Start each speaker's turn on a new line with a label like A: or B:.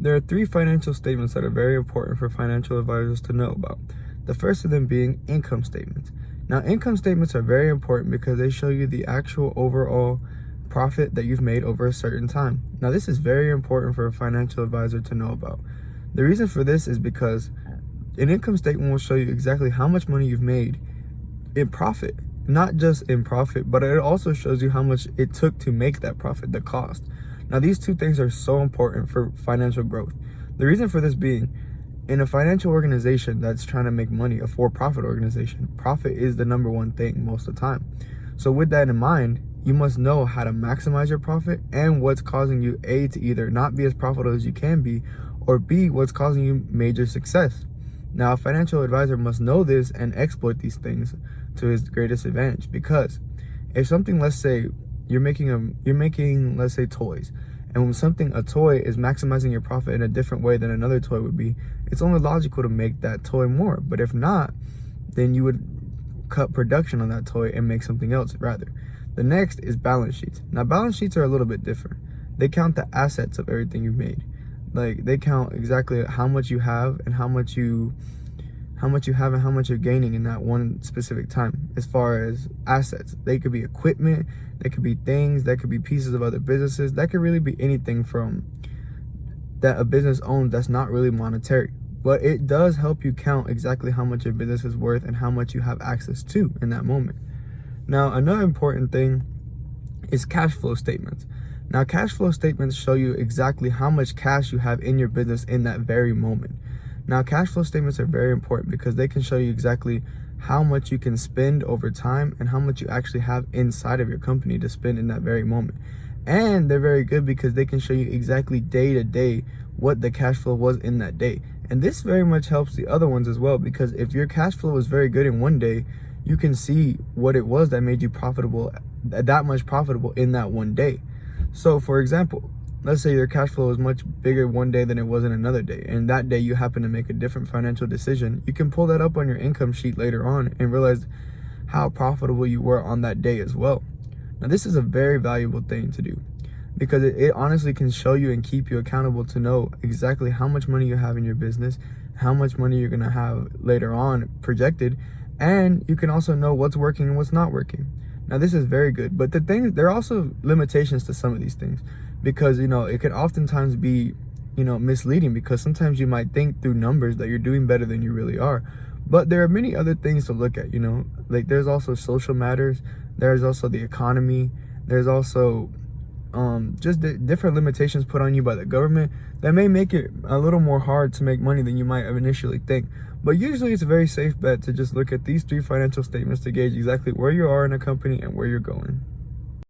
A: There are three financial statements that are very important for financial advisors to know about. The first of them being income statements. Now, income statements are very important because they show you the actual overall profit that you've made over a certain time. Now, this is very important for a financial advisor to know about. The reason for this is because an income statement will show you exactly how much money you've made in profit. Not just in profit, but it also shows you how much it took to make that profit, the cost. Now, these two things are so important for financial growth. The reason for this being, in a financial organization that's trying to make money, a for-profit organization, profit is the number one thing most of the time. So with that in mind, you must know how to maximize your profit and what's causing you, A, to either not be as profitable as you can be, or B, what's causing you major success. Now, a financial advisor must know this and exploit these things to his greatest advantage, because if something, let's say you're making let's say toys, and when a toy is maximizing your profit in a different way than another toy would be, it's only logical to make that toy more. But if not, then you would cut production on that toy and make something else rather. The next is balance sheets. Now, balance sheets are a little bit different. They count the assets of everything you've made. Like, they count exactly how much you have and how much you have and how much you're gaining in that one specific time. As far as assets, they could be equipment, they could be things, that could be pieces of other businesses, that could really be anything from that a business owns that's not really monetary. But it does help you count exactly how much your business is worth and how much you have access to in that moment. Now, another important thing is cash flow statements. Now, cash flow statements show you exactly how much cash you have in your business in that very moment. Now, cash flow statements are very important because they can show you exactly how much you can spend over time and how much you actually have inside of your company to spend in that very moment. And they're very good because they can show you exactly day to day what the cash flow was in that day. And this very much helps the other ones as well, because if your cash flow was very good in one day, you can see what it was that made you profitable, that much profitable in that one day. So, for example, let's say your cash flow is much bigger one day than it was in another day, and that day you happen to make a different financial decision. You can pull that up on your income sheet later on and realize how profitable you were on that day as well. Now, this is a very valuable thing to do because it honestly can show you and keep you accountable to know exactly how much money you have in your business, how much money you're going to have later on projected, and you can also know what's working and what's not working. Now, this is very good, but there are also limitations to some of these things, because, it can oftentimes be, misleading, because sometimes you might think through numbers that you're doing better than you really are. But there are many other things to look at, like there's also social matters, there's also the economy, there's also just different limitations put on you by the government that may make it a little more hard to make money than you might initially think. But usually it's a very safe bet to just look at these three financial statements to gauge exactly where you are in a company and where you're going.